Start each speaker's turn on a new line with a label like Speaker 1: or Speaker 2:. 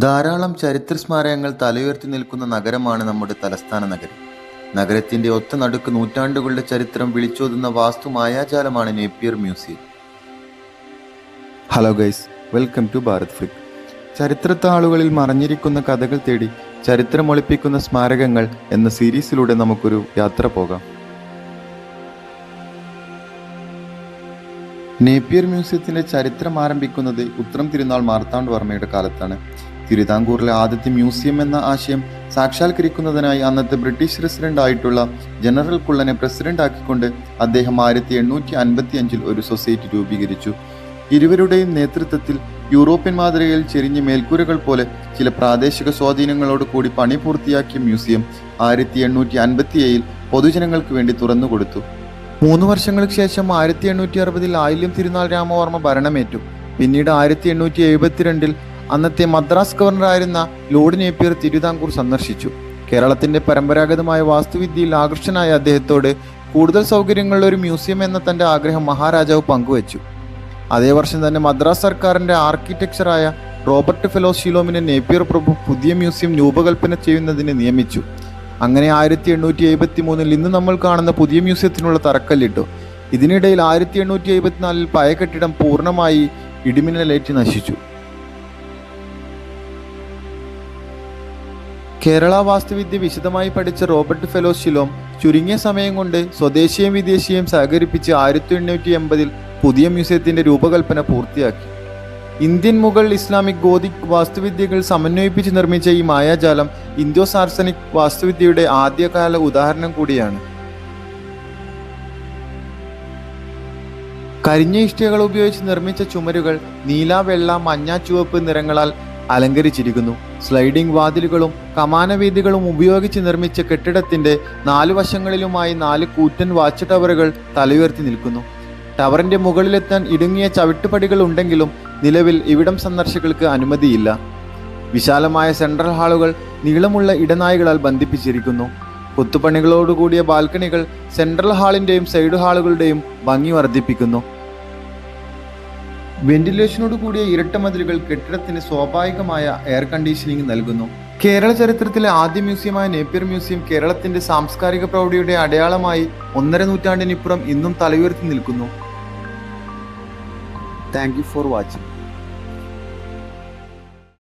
Speaker 1: ധാരാളം ചരിത്ര സ്മാരകങ്ങൾ തലയുയർത്തി നിൽക്കുന്ന നഗരമാണ് നമ്മുടെ തലസ്ഥാന നഗരം. നഗരത്തിന്റെ ഒത്ത നടുക്ക് നൂറ്റാണ്ടുകളുടെ ചരിത്രം വിളിച്ചോതുന്ന വാസ്തു മായാജാലമാണ് Napier museum. Hello guys, welcome to Bharat Flick. ചരിത്രത്താളുകളിൽ മറഞ്ഞിരിക്കുന്ന കഥകൾ തേടി ചരിത്രമൊളിപ്പിക്കുന്ന സ്മാരകങ്ങൾ എന്ന സീരീസിലൂടെ നമുക്കൊരു യാത്ര പോകാം. നേപ്പിയർ മ്യൂസിയത്തിന്റെ ചരിത്രം ആരംഭിക്കുന്നത് ഉത്രം തിരുനാൾ മാർത്താണ്ഡവർമ്മയുടെ കാലത്താണ്. തിരുവിതാംകൂറിലെ ആദ്യത്തെ മ്യൂസിയം എന്ന ആശയം സാക്ഷാത്കരിക്കുന്നതിനായി അന്നത്തെ ബ്രിട്ടീഷ് റെസിഡന്റ് ആയിട്ടുള്ള ജനറൽ കുള്ളനെ പ്രസിഡന്റ് ആക്കിക്കൊണ്ട് അദ്ദേഹം 1855 ഒരു സൊസൈറ്റി രൂപീകരിച്ചു. ഇരുവരുടെയും നേതൃത്വത്തിൽ യൂറോപ്യൻ മാതൃകയിൽ ചെരിഞ്ഞ മേൽക്കൂരകൾ പോലെ ചില പ്രാദേശിക സ്വാധീനങ്ങളോട് കൂടി പണി പൂർത്തിയാക്കിയ മ്യൂസിയം 1857 പൊതുജനങ്ങൾക്ക് വേണ്ടി തുറന്നുകൊടുത്തു. 3 വർഷങ്ങൾക്ക് ശേഷം 1860 ആയില്യം തിരുനാൾ രാമവർമ്മ ഭരണമേറ്റു. പിന്നീട് 1872 അന്നത്തെ മദ്രാസ് ഗവർണറായിരുന്ന ലോർഡ് നേപ്പിയർ തിരുവിതാംകൂർ സന്ദർശിച്ചു. കേരളത്തിന്റെ പരമ്പരാഗതമായ വാസ്തുവിദ്യയിൽ ആകർഷനായ അദ്ദേഹത്തോട് കൂടുതൽ സൗകര്യങ്ങളുള്ള ഒരു മ്യൂസിയം എന്ന തന്റെ ആഗ്രഹം മഹാരാജാവ് പങ്കുവച്ചു. അതേ വർഷം തന്നെ മദ്രാസ് സർക്കാരിന്റെ ആർക്കിടെക്ചറായ റോബർട്ട് ഫെലോസ് ഷിലോമിനെ നേപ്പിയർ പ്രഭു പുതിയ മ്യൂസിയം രൂപകൽപ്പന ചെയ്യുന്നതിന് നിയമിച്ചു. അങ്ങനെ 1873 ഇന്ന് നമ്മൾ കാണുന്ന പുതിയ മ്യൂസിയത്തിനുള്ള തറക്കല്ലിട്ടു. ഇതിനിടയിൽ 1874 പഴയ കെട്ടിടം പൂർണ്ണമായി ഇടിമിന്നലേറ്റ് നശിച്ചു. കേരള വാസ്തുവിദ്യ വിശദമായി പഠിച്ച റോബർട്ട് ഫെലോസ് ഷിലോം ചുരുങ്ങിയ സമയം കൊണ്ട് സ്വദേശിയും വിദേശിയും സഹകരിപ്പിച്ച് 1880 പുതിയ മ്യൂസിയത്തിന്റെ രൂപകൽപ്പന പൂർത്തിയാക്കി. ഇന്ത്യൻ മുഗൾ ഇസ്ലാമിക് ഗോതിക് വാസ്തുവിദ്യകൾ സമന്വയിപ്പിച്ച് നിർമ്മിച്ച ഈ മായാജാലം ഇന്തോ സാർസനിക് വാസ്തുവിദ്യയുടെ ആദ്യകാല ഉദാഹരണം കൂടിയാണ്. കരിഞ്ഞ ഇഷ്ടികകൾ ഉപയോഗിച്ച് നിർമ്മിച്ച ചുമരുകൾ നീല, വെള്ള, മഞ്ഞ, ചുവപ്പ് നിറങ്ങളാൽ അലങ്കരിച്ചിരിക്കുന്നു. സ്ലൈഡിംഗ് വാതിലുകളും കമാനവേദികളും ഉപയോഗിച്ച് നിർമ്മിച്ച കെട്ടിടത്തിന്റെ 4 വശങ്ങളിലുമായി 4 കൂറ്റൻ വാച്ച് ടവറുകൾ തലയുയർത്തി നിൽക്കുന്നു. ടവറിന്റെ മുകളിലെത്താൻ ഇടുങ്ങിയ ചവിട്ടുപടികൾ ഉണ്ടെങ്കിലും നിലവിൽ ഇവിടം സന്ദർശകർക്ക് അനുമതിയില്ല. വിശാലമായ സെൻട്രൽ ഹാളുകൾ നീളമുള്ള ഇടനാഴികളാൽ ബന്ധിപ്പിച്ചിരിക്കുന്നു. കൊത്തുപണികളോടുകൂടിയ ബാൽക്കണികൾ സെൻട്രൽ ഹാളിന്റെയും സൈഡ് ഹാളുകളുടെയും ഭംഗി വർദ്ധിപ്പിക്കുന്നു. വെന്റിലേഷനോട് കൂടിയ ഇരട്ട മതിലുകൾ കെട്ടിടത്തിന് സ്വാഭാവികമായ എയർ കണ്ടീഷനിങ് നൽകുന്നു. കേരള ചരിത്രത്തിലെ ആദ്യ മ്യൂസിയമായ നേപ്പിയർ മ്യൂസിയം കേരളത്തിന്റെ സാംസ്കാരിക പ്രൗഢിയുടെ അടയാളമായി 1.5 നൂറ്റാണ്ടിനിപ്പുറം ഇന്നും തലയുയർത്തി നിൽക്കുന്നു. Thank you for watching.